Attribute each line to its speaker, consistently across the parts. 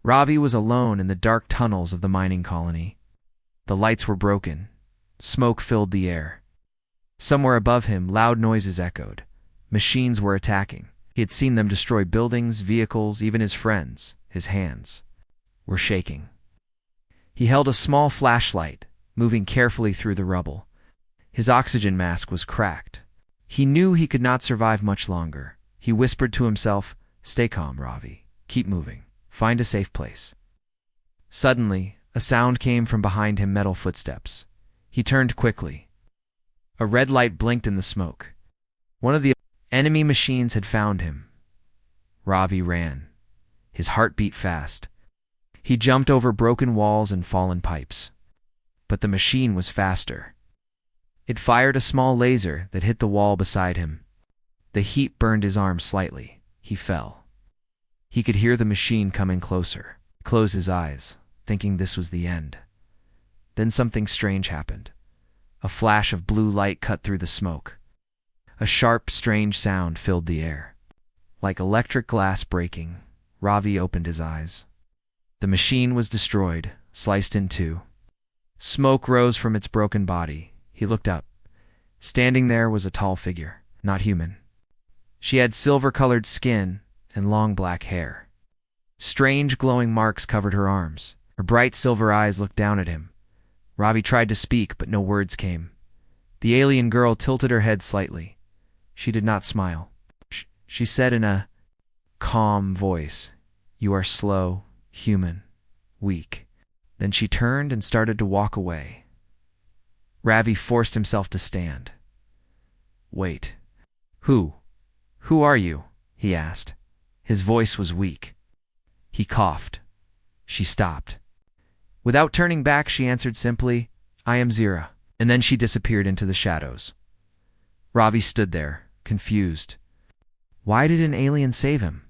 Speaker 1: Ravi was alone in the dark tunnels of the mining colony. The lights were broken. Smoke filled the air. Somewhere above him, loud noises echoed. Machines were attacking. He had seen them destroy buildings, vehicles, even his friends. His hands were shaking. He held a small flashlight, moving carefully through the rubble. His oxygen mask was cracked. He knew he could not survive much longer. He whispered to himself, "Stay calm, Ravi. Keep moving. Find a safe place." Suddenly, a sound came from behind him, metal footsteps. He turned quickly. A red light blinked in the smoke. One of the enemy machines had found him. Ravi ran. His heart beat fast. He jumped over broken walls and fallen pipes. But the machine was faster. It fired a small laser that hit the wall beside him. The heat burned his arm slightly. He fell. He could hear the machine coming closer. He closed his eyes, thinking this was the end. Then something strange happened. A flash of blue light cut through the smoke. A sharp, strange sound filled the air. Like electric glass breaking, Ravi opened his eyes. The machine was destroyed, sliced in two. Smoke rose from its broken body. He looked up. Standing there was a tall figure, not human. She had silver-colored skin and long black hair. Strange glowing marks covered her arms. Her bright silver eyes looked down at him. Ravi tried to speak, but no words came. The alien girl tilted her head slightly. She did not smile. She said in a calm voice, "You are slow, human, weak." Then she turned and started to walk away. Ravi forced himself to stand. "Wait. Who are you?" he asked. His voice was weak. He coughed. She stopped. Without turning back, she answered simply, "I am Zira," and then she disappeared into the shadows. Ravi stood there, confused. Why did an alien save him?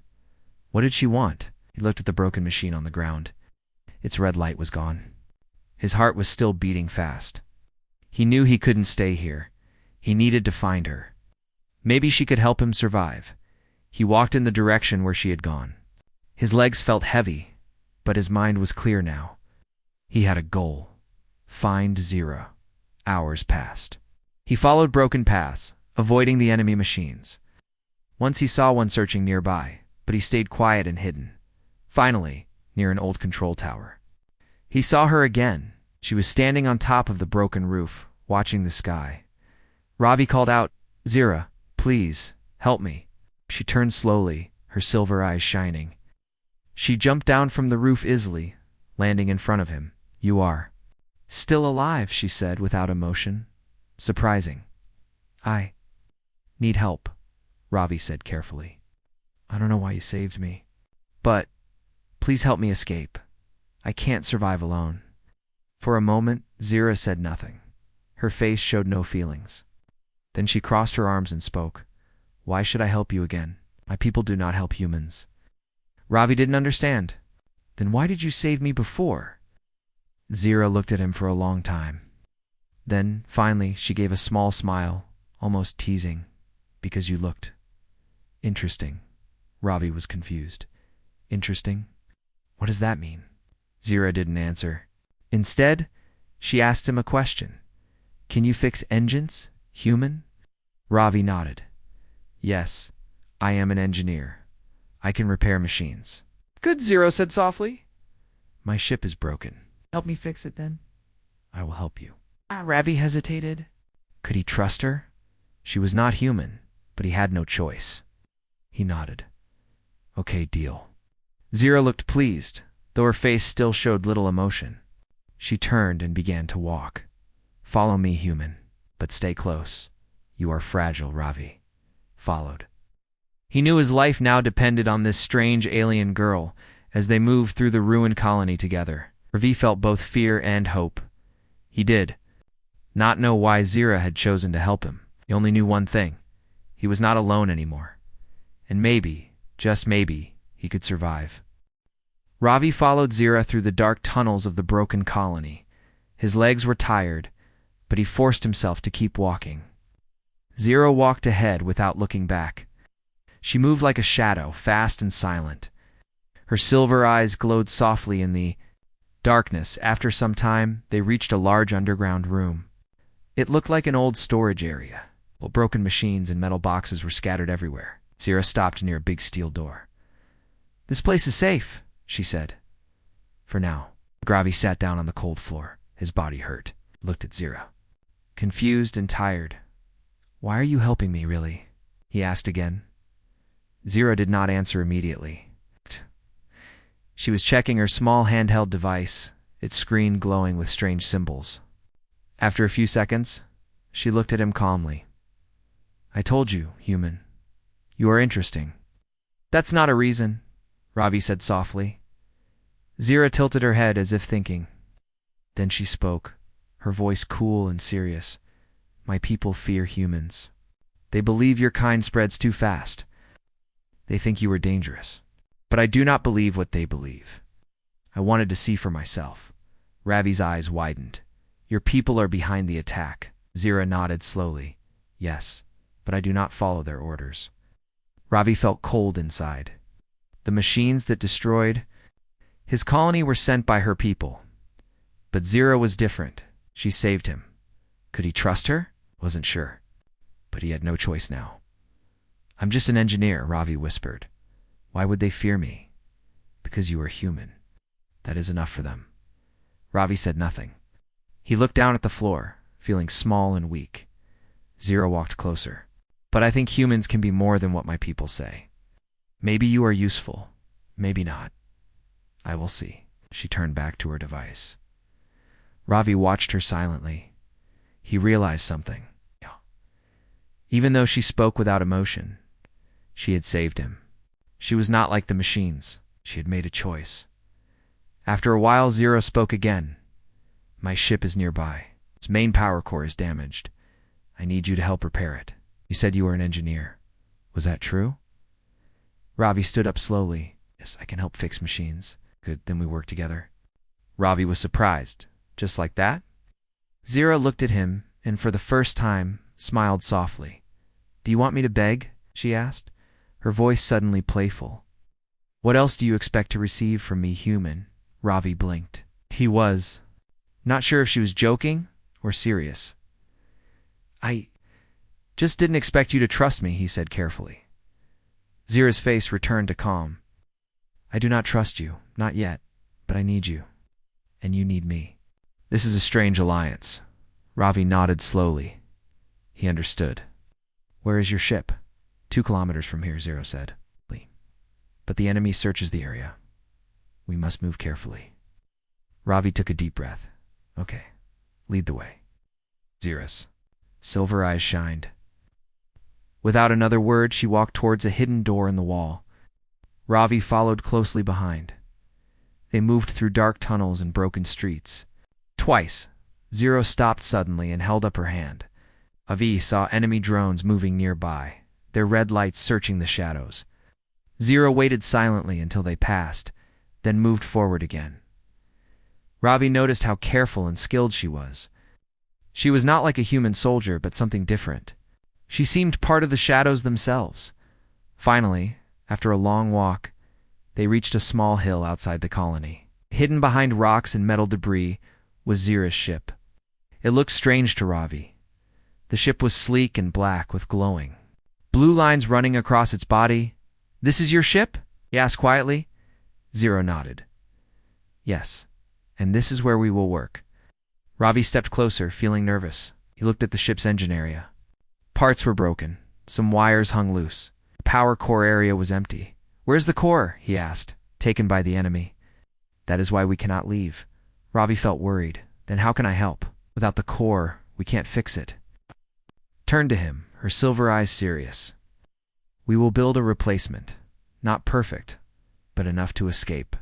Speaker 1: What did she want? He looked at the broken machine on the ground. Its red light was gone. His heart was still beating fast. He knew he couldn't stay here. He needed to find her. Maybe she could help him survive. He walked in the direction where she had gone. His legs felt heavy, but his mind was clear now. He had a goal. Find Zira. Hours passed. He followed broken paths, avoiding the enemy machines. Once he saw one searching nearby, but he stayed quiet and hidden. Finally, near an old control tower, he saw her again. She was standing on top of the broken roof, watching the sky. Ravi called out, "Zira, please, help me." She turned slowly, her silver eyes shining. She jumped down from the roof easily, landing in front of him. "You are still alive," she said without emotion. Surprising. "I need help," Ravi said carefully. "I don't know why you saved me, but please help me escape. I can't survive alone." For a moment, Zira said nothing. Her face showed no feelings. Then she crossed her arms and spoke. "Why should I help you again? My people do not help humans." Ravi didn't understand. "Then why did you save me before?" Zira looked at him for a long time. Then, finally, she gave a small smile, almost teasing, "Because you looked interesting." Ravi was confused. "Interesting? What does that mean?" Zira didn't answer. Instead, she asked him a question. "Can you fix engines, human?" Ravi nodded. "Yes, I am an engineer. I can repair machines." "Good," Zira said softly. "My ship is broken. Help me fix it then." "I will help you." Ravi hesitated. Could he trust her? She was not human, but he had no choice. He nodded. "Okay, deal." Zira looked pleased, though her face still showed little emotion. She turned and began to walk. "Follow me, human, but stay close. You are fragile," Ravi followed. He knew his life now depended on this strange alien girl as they moved through the ruined colony together. Ravi felt both fear and hope. He did not know why Zira had chosen to help him. He only knew one thing. He was not alone anymore. And maybe, just maybe, he could survive. Ravi followed Zira through the dark tunnels of the broken colony. His legs were tired, but he forced himself to keep walking. Zira walked ahead without looking back. She moved like a shadow, fast and silent. Her silver eyes glowed softly in the darkness. After some time, they reached a large underground room. It looked like an old storage area, while broken machines and metal boxes were scattered everywhere. Zira stopped near a big steel door. "This place is safe," she said. "For now." Gravi sat down on the cold floor. His body hurt. Looked at Zira. Confused and tired. "Why are you helping me, really?" he asked again. Zira did not answer immediately. She was checking her small handheld device, its screen glowing with strange symbols. After a few seconds, she looked at him calmly. "I told you, human. You are interesting." "That's not a reason," Ravi said softly. Zira tilted her head as if thinking. Then she spoke, her voice cool and serious. "My people fear humans. They believe your kind spreads too fast. They think you are dangerous. But I do not believe what they believe. I wanted to see for myself." Ravi's eyes widened. "Your people are behind the attack." Zira nodded slowly. "Yes, but I do not follow their orders." Ravi felt cold inside. The machines that destroyed his colony were sent by her people. But Zira was different. She saved him. Could he trust her? Wasn't sure. But he had no choice now. "I'm just an engineer," Ravi whispered. "Why would they fear me?" "Because you are human. That is enough for them." Ravi said nothing. He looked down at the floor, feeling small and weak. Zira walked closer. "But I think humans can be more than what my people say. Maybe you are useful. Maybe not. I will see." She turned back to her device. Ravi watched her silently. He realized something. Even though she spoke without emotion, she had saved him. She was not like the machines. She had made a choice. After a while, Zira spoke again. "My ship is nearby. Its main power core is damaged. I need you to help repair it. You said you were an engineer. Was that true?" Ravi stood up slowly. "Yes, I can help fix machines." "Good, then we work together." Ravi was surprised. "Just like that?" Zira looked at him and for the first time smiled softly. "Do you want me to beg?" she asked, her voice suddenly playful. "What else do you expect to receive from me, human?" Ravi blinked. He was not sure if she was joking or serious. "I just didn't expect you to trust me," he said carefully. Zira's face returned to calm. "I do not trust you, not yet, but I need you, and you need me. This is a strange alliance." Ravi nodded slowly. He understood. "Where is your ship?" 2 kilometers from here," Zira said. "But the enemy searches the area. We must move carefully." Ravi took a deep breath. "Okay, lead the way." Zira's silver eyes shined. Without another word, she walked towards a hidden door in the wall. Ravi followed closely behind. They moved through dark tunnels and broken streets. Twice, Zira stopped suddenly and held up her hand. Avi saw enemy drones moving nearby, their red lights searching the shadows. Zira waited silently until they passed, then moved forward again. Ravi noticed how careful and skilled she was. She was not like a human soldier, but something different. She seemed part of the shadows themselves. Finally, after a long walk, they reached a small hill outside the colony. Hidden behind rocks and metal debris was Zira's ship. It looked strange to Ravi. The ship was sleek and black with glowing blue lines running across its body. "This is your ship?" he asked quietly. Zira nodded. "Yes, and this is where we will work." Ravi stepped closer, feeling nervous. He looked at the ship's engine area. Parts were broken. Some wires hung loose. The power core area was empty. "Where's the core?" he asked, taken by the enemy. "That is why we cannot leave." Ravi felt worried. "Then how can I help? Without the core, we can't fix it." Turned to him, her silver eyes serious. "We will build a replacement. Not perfect, but enough to escape.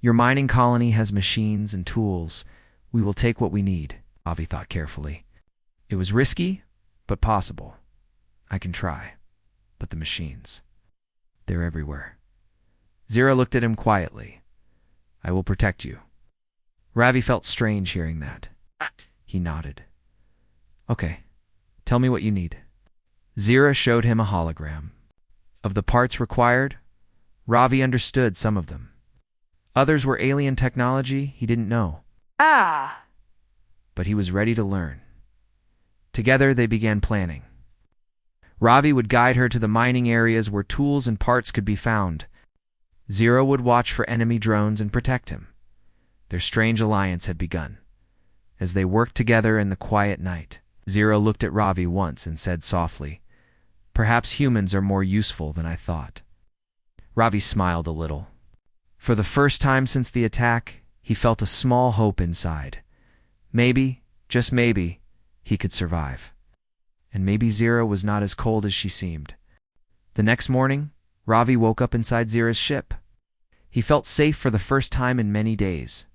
Speaker 1: Your mining colony has machines and tools. We will take what we need." Ravi thought carefully. It was risky, but possible. "I can try. But the machines, they're everywhere." Zira looked at him quietly. "I will protect you." Ravi felt strange hearing that. He nodded. "Okay, tell me what you need." Zira showed him a hologram. Of the parts required, Ravi understood some of them. Others were alien technology he didn't know. But he was ready to learn. Together they began planning. Ravi would guide her to the mining areas where tools and parts could be found. Zero would watch for enemy drones and protect him. Their strange alliance had begun. As they worked together in the quiet night, Zero looked at Ravi once and said softly, "Perhaps humans are more useful than I thought." Ravi smiled a little. For the first time since the attack, he felt a small hope inside. Maybe, just maybe, he could survive. And maybe Zero was not as cold as she seemed. The next morning, Ravi woke up inside Zero's ship. He felt safe for the first time in many days.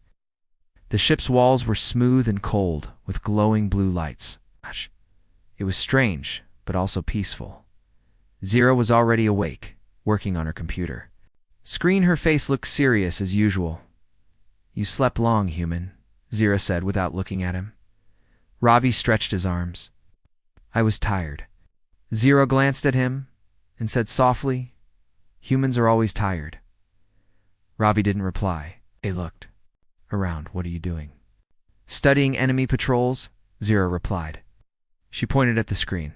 Speaker 1: The ship's walls were smooth and cold, with glowing blue lights. It was strange, but also peaceful. Zero was already awake, working on her computer. Her face looked serious as usual. "You slept long, human," Zero said without looking at him. Ravi stretched his arms. "I was tired." Zero glanced at him and said softly, "Humans are always tired." Ravi didn't reply. They looked around. "What are you doing?" "Studying enemy patrols," Zero replied. She pointed at the screen.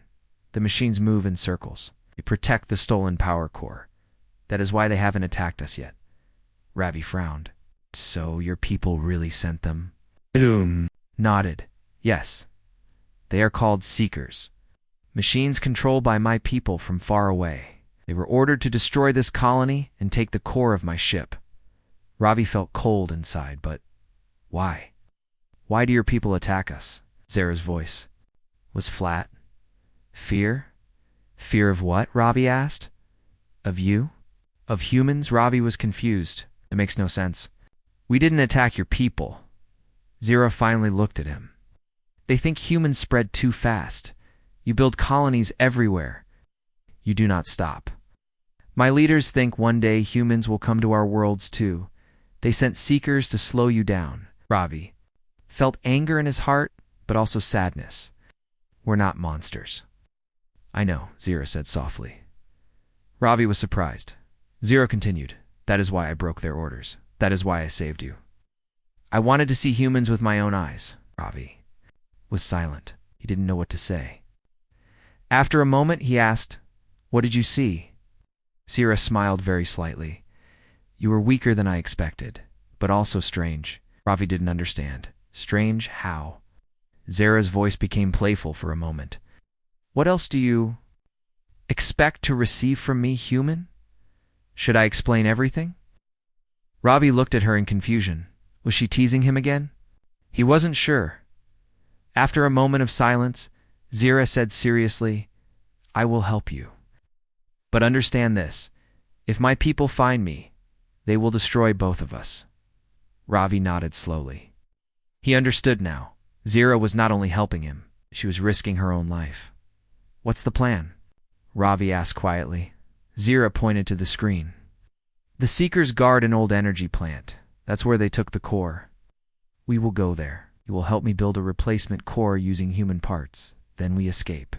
Speaker 1: "The machines move in circles. They protect the stolen power core. That is why they haven't attacked us yet." Ravi frowned. "So your people really sent them?" Nodded. "Yes. They are called Seekers. Machines controlled by my people from far away. They were ordered to destroy this colony and take the core of my ship." Ravi felt cold inside, but why? "Why do your people attack us?" Zara's voice was flat. "Fear? Fear of what?" Ravi asked. "Of you? Of humans?" Ravi was confused. "It makes no sense." "We didn't attack your people." Zero finally looked at him. "They think humans spread too fast. You build colonies everywhere. You do not stop. My leaders think one day humans will come to our worlds too. They sent Seekers to slow you down." Ravi felt anger in his heart, but also sadness. "We're not monsters." "I know," Zero said softly. Ravi was surprised. Zero continued, "That is why I broke their orders. That is why I saved you. I wanted to see humans with my own eyes." Ravi was silent. He didn't know what to say. After a moment, he asked, "What did you see?" Zero smiled very slightly. "You were weaker than I expected, but also strange." Ravi didn't understand. "Strange? How?" Zara's voice became playful for a moment. "What else do you expect to receive from me, human? Should I explain everything?" Ravi looked at her in confusion. Was she teasing him again? He wasn't sure. After a moment of silence, Zara said seriously, "I will help you. But understand this. If my people find me, they will destroy both of us." Ravi nodded slowly. He understood now. Zara was not only helping him, she was risking her own life. "What's the plan?" Ravi asked quietly. Zara pointed to the screen. "The Seekers guard an old energy plant. That's where they took the core. We will go there. You will help me build a replacement core using human parts. Then we escape."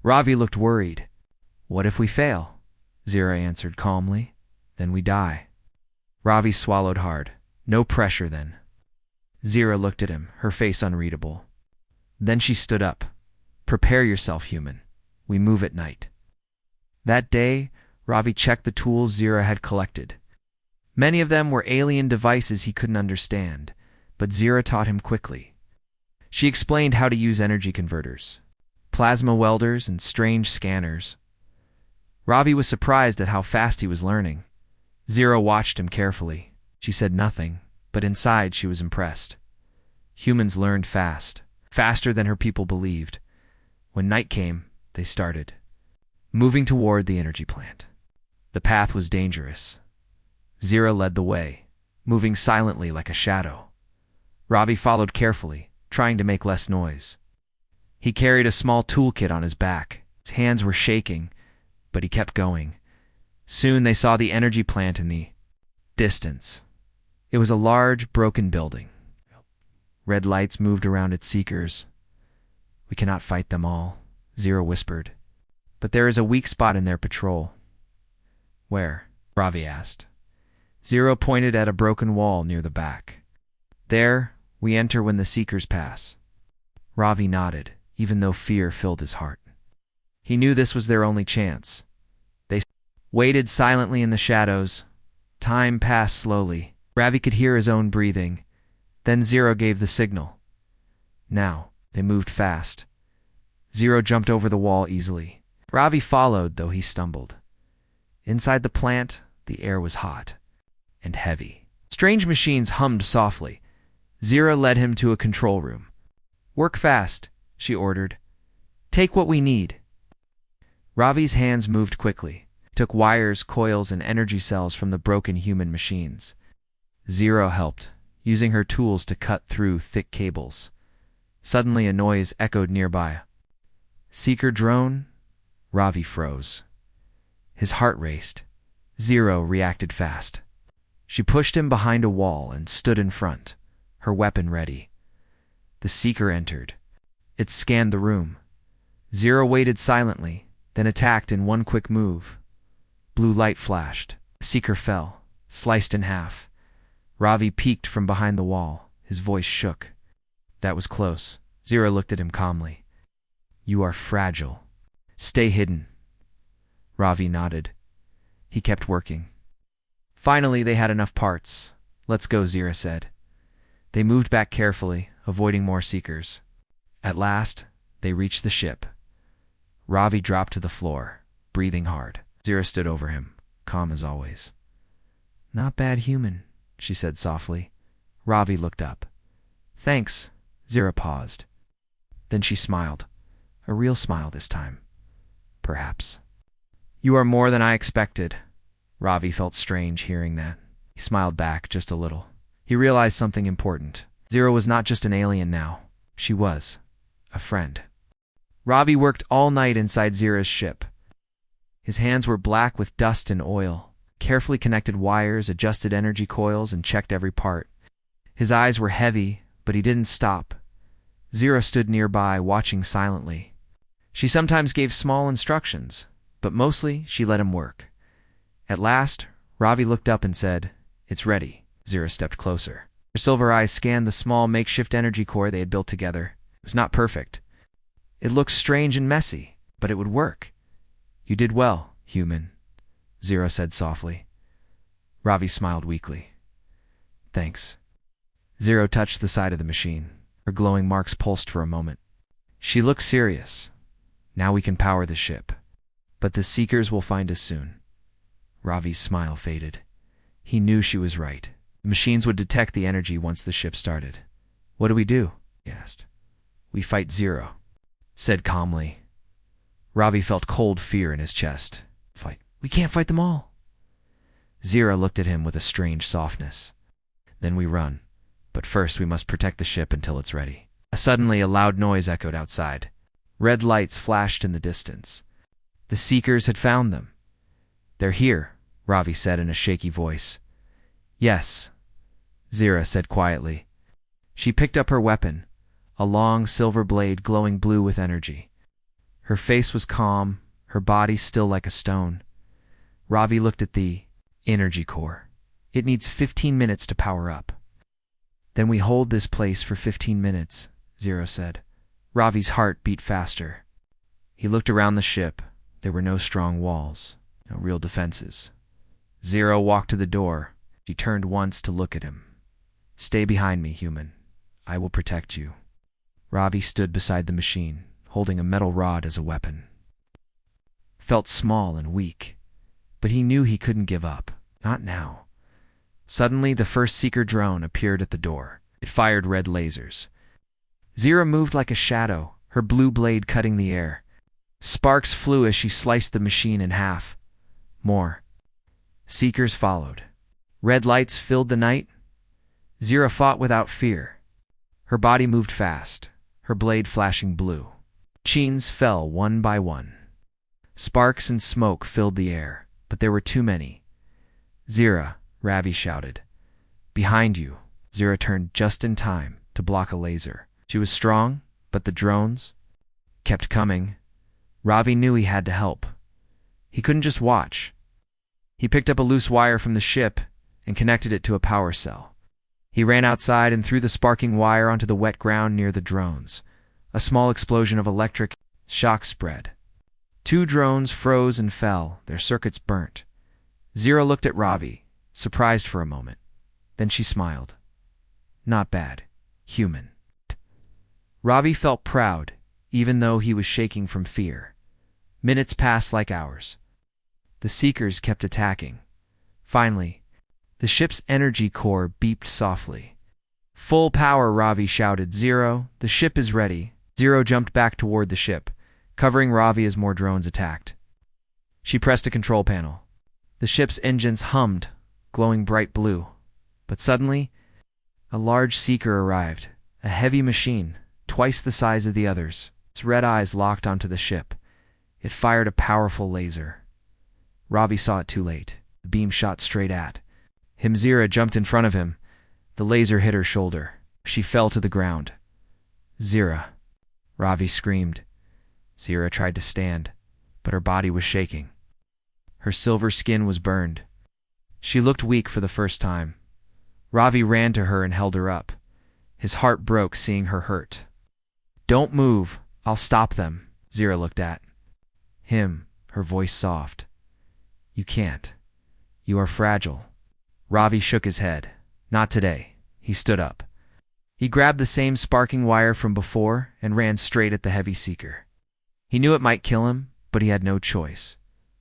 Speaker 1: Ravi looked worried. "What if we fail?" Zara answered calmly. "Then we die." Ravi swallowed hard. No pressure then. Zara looked at him, her face unreadable. Then she stood up. "Prepare yourself, human. We move at night." That day, Ravi checked the tools Zara had collected. Many of them were alien devices he couldn't understand, but Zara taught him quickly. She explained how to use energy converters, plasma welders, and strange scanners. Ravi was surprised at how fast he was learning. Zara watched him carefully. She said nothing, but inside she was impressed. Humans learned fast, faster than her people believed. When night came, they started moving toward the energy plant. The path was dangerous. Zara led the way, moving silently like a shadow. Ravi followed carefully, trying to make less noise. He carried a small toolkit on his back. His hands were shaking, but he kept going. Soon they saw the energy plant in the distance. It was a large, broken building. Red lights moved around its seekers. "We cannot fight them all," Zara whispered. "But there is a weak spot in their patrol." "Where?" Ravi asked. Zero pointed at a broken wall near the back. There, we enter when the Seekers pass. Ravi nodded, even though fear filled his heart. He knew this was their only chance. They waited silently in the shadows. Time passed slowly. Ravi could hear his own breathing. Then Zero gave the signal. Now, they moved fast. Zero jumped over the wall easily. Ravi followed, though he stumbled. Inside the plant, the air was hot and heavy. Strange machines hummed softly. Zero led him to a control room. Work fast, she ordered. Take what we need. Ravi's hands moved quickly, took wires, coils, and energy cells from the broken human machines. Zero helped, using her tools to cut through thick cables. Suddenly a noise echoed nearby. Seeker drone? Ravi froze. His heart raced. Zero reacted fast. She pushed him behind a wall and stood in front, her weapon ready. The Seeker entered. It scanned the room. Zero waited silently, then attacked in one quick move. Blue light flashed. The Seeker fell, sliced in half. Ravi peeked from behind the wall. His voice shook. That was close. Zero looked at him calmly. You are fragile. Stay hidden. Ravi nodded. He kept working. Finally, they had enough parts. Let's go, Zero said. They moved back carefully, avoiding more Seekers. At last, they reached the ship. Ravi dropped to the floor, breathing hard. Zero stood over him, calm as always. Not bad human, she said softly. Ravi looked up. Thanks. Zero paused. Then she smiled. A real smile this time. Perhaps. You are more than I expected. Ravi felt strange hearing that. He smiled back just a little. He realized something important. Zero was not just an alien now. She was a friend. Ravi worked all night inside Zero's ship. His hands were black with dust and oil, carefully connected wires, adjusted energy coils, and checked every part. His eyes were heavy, but he didn't stop. Zero stood nearby, watching silently. She sometimes gave small instructions, but mostly she let him work. At last, Ravi looked up and said, It's ready. Zero stepped closer. Her silver eyes scanned the small makeshift energy core they had built together. It was not perfect. It looked strange and messy, but it would work. You did well, human, Zero said softly. Ravi smiled weakly. Thanks. Zero touched the side of the machine. Her glowing marks pulsed for a moment. She looked serious. Now we can power the ship. But the Seekers will find us soon. Ravi's smile faded. He knew she was right. The machines would detect the energy once the ship started. What do we do? He asked. We fight Zero, said calmly. Ravi felt cold fear in his chest. Fight? We can't fight them all. Zero looked at him with a strange softness. Then we run. But first we must protect the ship until it's ready. Suddenly a loud noise echoed outside. Red lights flashed in the distance. The Seekers had found them. They're here, Ravi said in a shaky voice. Yes, Zero said quietly. She picked up her weapon, a long silver blade glowing blue with energy. Her face was calm, her body still like a stone. Ravi looked at the energy core. It needs 15 minutes to power up. Then we hold this place for 15 minutes, Zero said. Ravi's heart beat faster. He looked around the ship. There were no strong walls, no real defenses. Zero walked to the door. She turned once to look at him. Stay behind me, human. I will protect you. Ravi stood beside the machine, holding a metal rod as a weapon. Felt small and weak, but he knew he couldn't give up. Not now. Suddenly, the first Seeker drone appeared at the door. It fired red lasers. Zero moved like a shadow, her blue blade cutting the air. Sparks flew as she sliced the machine in half. More. Seekers followed. Red lights filled the night. Zero fought without fear. Her body moved fast, her blade flashing blue. Machines fell one by one. Sparks and smoke filled the air, but there were too many. Zero, Ravi shouted. Behind you. Zero turned just in time to block a laser. She was strong, but the drones kept coming. Ravi knew he had to help. He couldn't just watch. He picked up a loose wire from the ship and connected it to a power cell. He ran outside and threw the sparking wire onto the wet ground near the drones. A small explosion of electric shock spread. 2 drones froze and fell, their circuits burnt. Zero looked at Ravi, surprised for a moment. Then she smiled. Not bad. Human. Ravi felt proud, even though he was shaking from fear. Minutes passed like hours. The Seekers kept attacking. Finally, the ship's energy core beeped softly. Full power, Ravi shouted. Zero, the ship is ready. Zero jumped back toward the ship, covering Ravi as more drones attacked. She pressed a control panel. The ship's engines hummed, glowing bright blue. But suddenly, a large Seeker arrived, a heavy machine, twice the size of the others. Its red eyes locked onto the ship. It fired a powerful laser. Ravi saw it too late. The beam shot straight at him. Zira jumped in front of him. The laser hit her shoulder. She fell to the ground. Zira. Ravi screamed. Zira tried to stand, but her body was shaking. Her silver skin was burned. She looked weak for the first time. Ravi ran to her and held her up. His heart broke seeing her hurt. Don't move. I'll stop them. Zira looked at him, her voice soft. You can't. You are fragile. Ravi shook his head. Not today. He stood up. He grabbed the same sparking wire from before and ran straight at the heavy Seeker. He knew it might kill him, but he had no choice.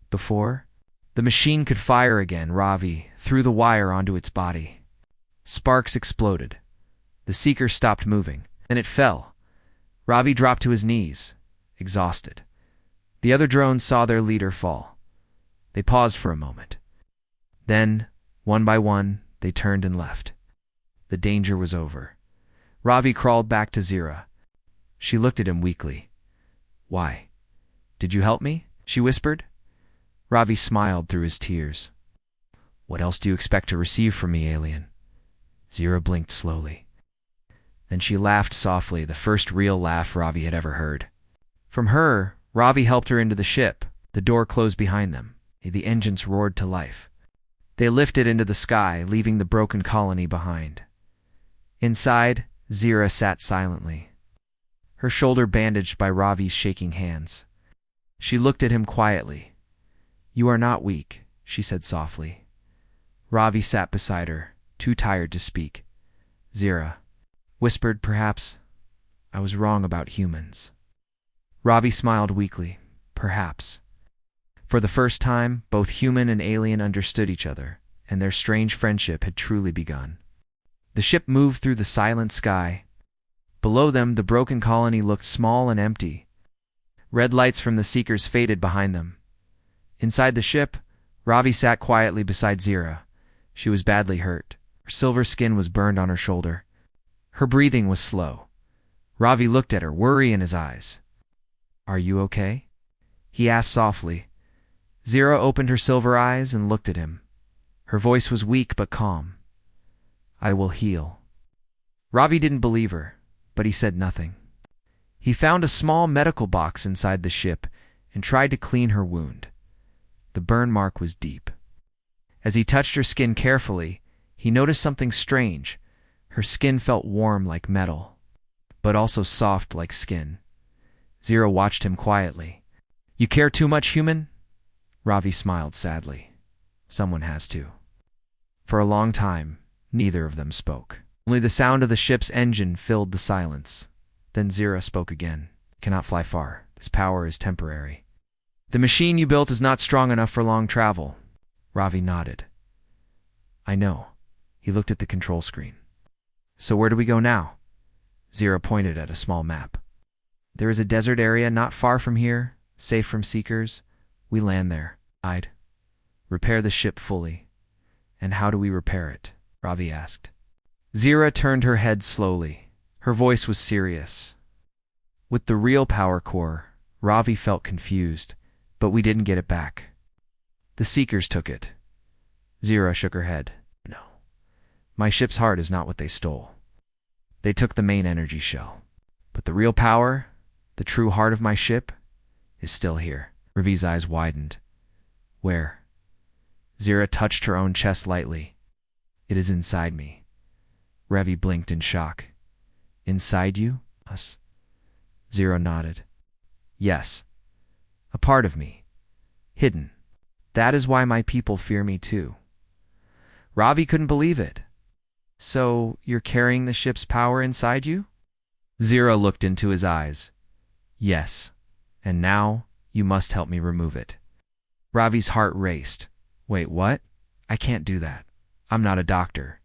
Speaker 1: Before the machine could fire again, Ravi threw the wire onto its body. Sparks exploded. The Seeker stopped moving, and it fell. Ravi dropped to his knees, exhausted. The other drones saw their leader fall. They paused for a moment. Then, one by one, they turned and left. The danger was over. Ravi crawled back to Zira. She looked at him weakly. Why? Did you help me? She whispered. Ravi smiled through his tears. What else do you expect to receive from me, alien? Zira blinked slowly. Then she laughed softly, the first real laugh Ravi had ever heard. From her, Ravi helped her into the ship. The door closed behind them. The engines roared to life. They lifted into the sky, leaving the broken colony behind. Inside, Zira sat silently, her shoulder bandaged by Ravi's shaking hands. She looked at him quietly. You are not weak, she said softly. Ravi sat beside her, too tired to speak. Zira whispered, perhaps I was wrong about humans. Ravi smiled weakly. Perhaps. For the first time, both human and alien understood each other, and their strange friendship had truly begun. The ship moved through the silent sky. Below them, the broken colony looked small and empty. Red lights from the Seekers faded behind them. Inside the ship, Ravi sat quietly beside Zira. She was badly hurt. Her silver skin was burned on her shoulder. Her breathing was slow. Ravi looked at her, worry in his eyes. Are you okay? He asked softly. Zira opened her silver eyes and looked at him. Her voice was weak but calm. I will heal. Ravi didn't believe her, but he said nothing. He found a small medical box inside the ship and tried to clean her wound. The burn mark was deep. As he touched her skin carefully, he noticed something strange. Her skin felt warm like metal, but also soft like skin. Zira watched him quietly. You care too much, human? Ravi smiled sadly. Someone has to. For a long time, neither of them spoke. Only the sound of the ship's engine filled the silence. Then Zira spoke again. Cannot fly far. This power is temporary. The machine you built is not strong enough for long travel. Ravi nodded. I know. He looked at the control screen. So where do we go now? Zira pointed at a small map. There is a desert area not far from here, safe from Seekers. We land there. I'd repair the ship fully. And how do we repair it? Ravi asked. Zira turned her head slowly. Her voice was serious. With the real power core, Ravi felt confused, but we didn't get it back. The Seekers took it. Zira shook her head. No. My ship's heart is not what they stole. They took the main energy shell. But the real power, the true heart of my ship, is still here. Ravi's eyes widened. Where? Zira touched her own chest lightly. It is inside me. Revi blinked in shock. Inside you? Us? Zira nodded. Yes. A part of me. Hidden. That is why my people fear me too. Ravi couldn't believe it. So, you're carrying the ship's power inside you? Zira looked into his eyes. Yes. And now, you must help me remove it. Ravi's heart raced. Wait, what? I can't do that. I'm not a doctor.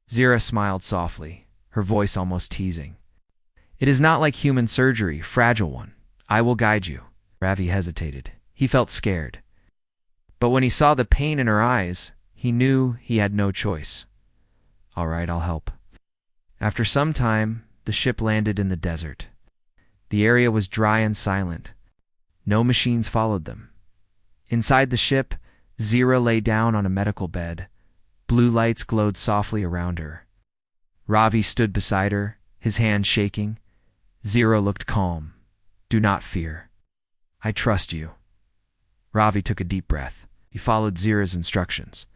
Speaker 1: Zira smiled softly, her voice almost teasing. It is not like human surgery, fragile one. I will guide you. Ravi hesitated. He felt scared. But when he saw the pain in her eyes, he knew he had no choice. All right, I'll help. After some time, the ship landed in the desert. The area was dry and silent. No machines followed them. Inside the ship, Zira lay down on a medical bed. Blue lights glowed softly around her. Ravi stood beside her, his hands shaking. Zira looked calm. Do not fear. I trust you. Ravi took a deep breath. He followed Zira's instructions.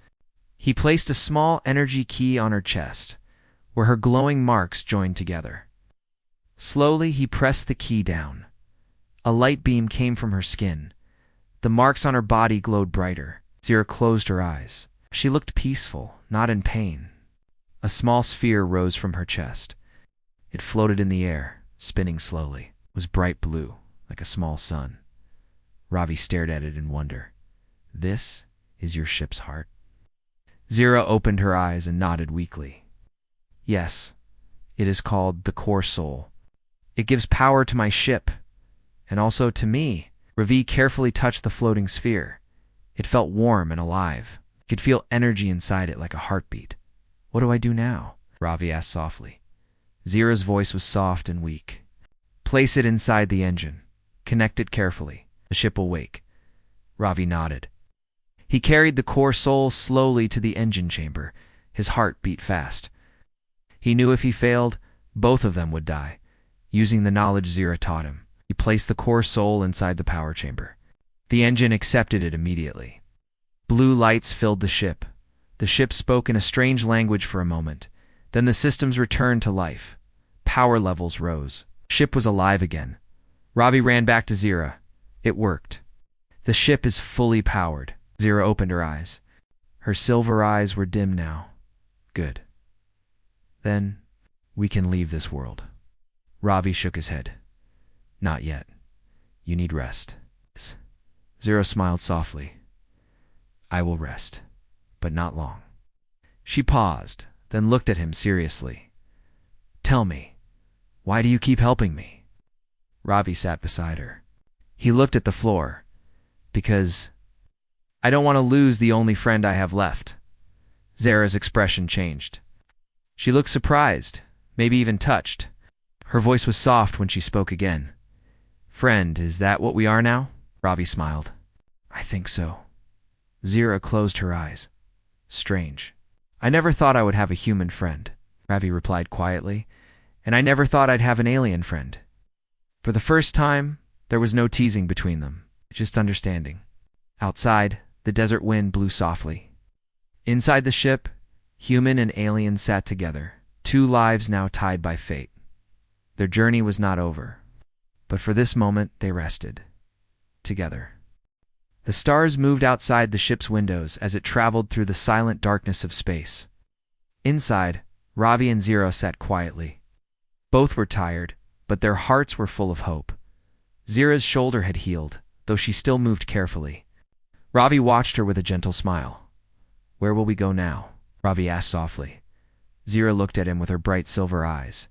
Speaker 1: He placed a small energy key on her chest, where her glowing marks joined together. Slowly, he pressed the key down. A light beam came from her skin. The marks on her body glowed brighter. Zira closed her eyes. She looked peaceful, not in pain. A small sphere rose from her chest. It floated in the air, spinning slowly. It was bright blue, like a small sun. Ravi stared at it in wonder. This is your ship's heart? Zira opened her eyes and nodded weakly. Yes, it is called the core soul. It gives power to my ship, and also to me. Ravi carefully touched the floating sphere. It felt warm and alive. He could feel energy inside it like a heartbeat. What do I do now? Ravi asked softly. Zira's voice was soft and weak. Place it inside the engine. Connect it carefully. The ship will wake. Ravi nodded. He carried the core soul slowly to the engine chamber. His heart beat fast. He knew if he failed, both of them would die. Using the knowledge Zira taught him, he placed the core soul inside the power chamber. The engine accepted it immediately. Blue lights filled the ship. The ship spoke in a strange language for a moment. Then the systems returned to life. Power levels rose. Ship was alive again. Ravi ran back to Zira. It worked. The ship is fully powered. Zira opened her eyes. Her silver eyes were dim now. Good. Then, we can leave this world. Ravi shook his head. Not yet. You need rest. Zira smiled softly. I will rest, but not long. She paused, then looked at him seriously. Tell me, why do you keep helping me? Ravi sat beside her. He looked at the floor. Because I don't want to lose the only friend I have left. Zira's expression changed. She looked surprised, maybe even touched. Her voice was soft when she spoke again. Friend, is that what we are now? Ravi smiled. I think so. Zira closed her eyes. Strange. I never thought I would have a human friend, Ravi replied quietly, and I never thought I'd have an alien friend. For the first time, there was no teasing between them, just understanding. Outside, the desert wind blew softly. Inside the ship, human and alien sat together, two lives now tied by fate. Their journey was not over, but for this moment they rested, together. The stars moved outside the ship's windows as it traveled through the silent darkness of space. Inside, Ravi and Zira sat quietly. Both were tired, but their hearts were full of hope. Zira's shoulder had healed, though she still moved carefully. Ravi watched her with a gentle smile. Where will we go now? Ravi asked softly. Zira looked at him with her bright silver eyes.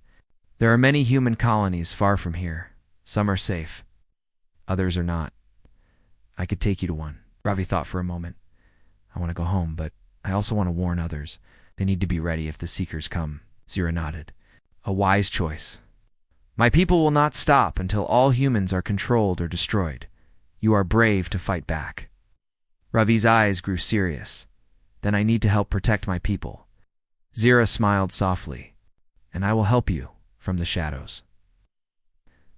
Speaker 1: There are many human colonies far from here. Some are safe. Others are not. I could take you to one. Ravi thought for a moment. I want to go home, but I also want to warn others. They need to be ready if the Seekers come. Zira nodded. A wise choice. My people will not stop until all humans are controlled or destroyed. You are brave to fight back. Ravi's eyes grew serious. Then I need to help protect my people. Zira smiled softly. And I will help you from the shadows.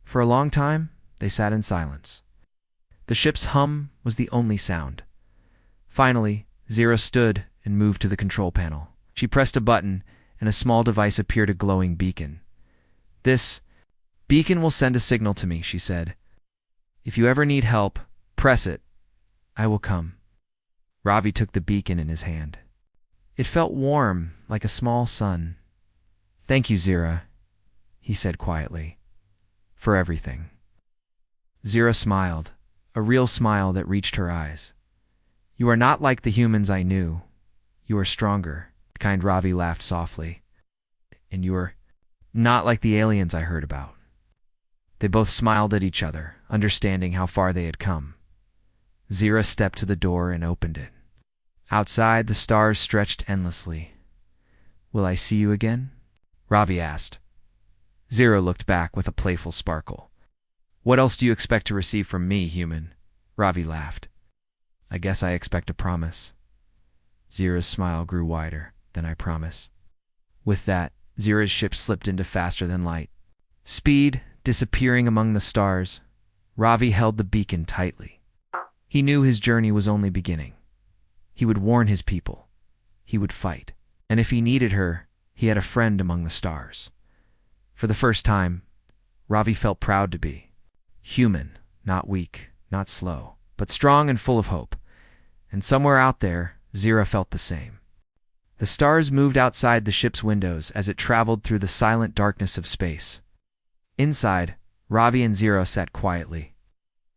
Speaker 1: For a long time, they sat in silence. The ship's hum was the only sound. Finally, Zero stood and moved to the control panel. She pressed a button, and a small device appeared, a glowing beacon. "This beacon will send a signal to me," she said. "If you ever need help, press it. I will come." Ravi took the beacon in his hand. It felt warm, like a small sun. "Thank you, Zira," he said quietly, "for everything." Zira smiled, a real smile that reached her eyes. "You are not like the humans I knew. You are stronger," kind Ravi laughed softly. "And you are not like the aliens I heard about." They both smiled at each other, understanding how far they had come. Zira stepped to the door and opened it. Outside, the stars stretched endlessly. "Will I see you again?" Ravi asked. Zira looked back with a playful sparkle. "What else do you expect to receive from me, human?" Ravi laughed. "I guess I expect a promise." Zira's smile grew wider. "Then I promise." With that, Zira's ship slipped into faster than light speed, disappearing among the stars. Ravi held the beacon tightly. He knew his journey was only beginning. He would warn his people. He would fight. And if he needed her, he had a friend among the stars. For the first time, Ravi felt proud to be human, not weak, not slow, but strong and full of hope. And somewhere out there, Zira felt the same. The stars moved outside the ship's windows as it traveled through the silent darkness of space. Inside, Ravi and Zira sat quietly.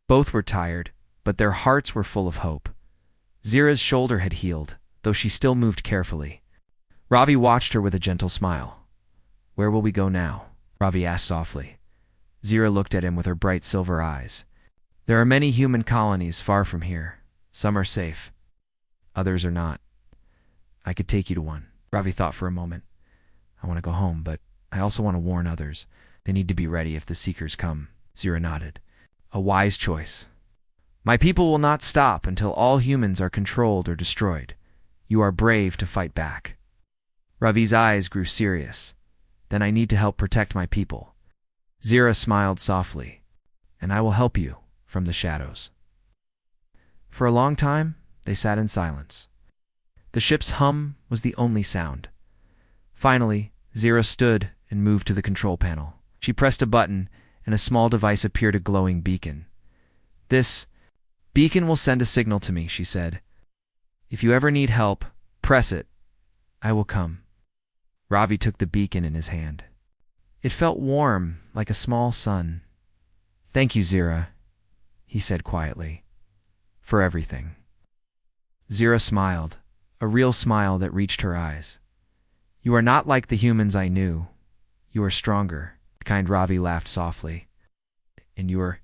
Speaker 1: Both were tired, but their hearts were full of hope. Zira's shoulder had healed, though she still moved carefully. Ravi watched her with a gentle smile. "Where will we go now?" Ravi asked softly. Zira looked at him with her bright silver eyes. "There are many human colonies far from here. Some are safe. Others are not. I could take you to one." Ravi thought for a moment. "I want to go home, but I also want to warn others. They need to be ready if the Seekers come." Zira nodded. "A wise choice. My people will not stop until all humans are controlled or destroyed. You are brave to fight back." Ravi's eyes grew serious. "Then I need to help protect my people." Zira smiled softly. "And I will help you from the shadows." For a long time, they sat in silence. The ship's hum was the only sound. Finally, Zira stood and moved to the control panel. She pressed a button, and a small device appeared, a glowing beacon. "This beacon will send a signal to me," she said. "If you ever need help, press it. I will come." Ravi took the beacon in his hand. It felt warm, like a small sun. "Thank you, Zira," he said quietly, "for everything." Zira smiled, a real smile that reached her eyes. "You are not like the humans I knew. You are stronger," kind Ravi laughed softly. "And you are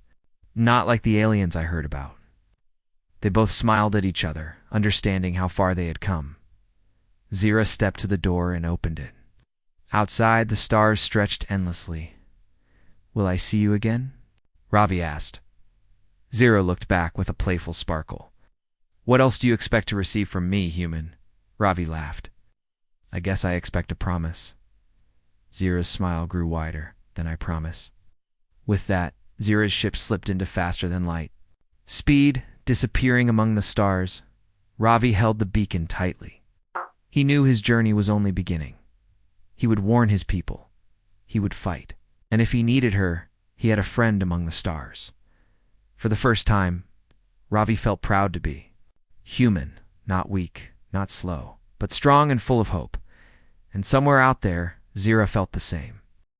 Speaker 1: not like the aliens I heard about." They both smiled at each other, understanding how far they had come. Zira stepped to the door and opened it. Outside, the stars stretched endlessly. "Will I see you again?" Ravi asked. Zira looked back with a playful sparkle. "What else do you expect to receive from me, human?" Ravi laughed. "I guess I expect a promise." Zira's smile grew wider. "Then I promise." With that, Zira's ship slipped into faster than light speed, disappearing among the stars. Ravi held the beacon tightly. He knew his journey was only beginning. He would warn his people. He would fight. And if he needed her, he had a friend among the stars. For the first time, Ravi felt proud to be human, not weak, not slow, but strong and full of hope. And somewhere out there, Zira felt the same.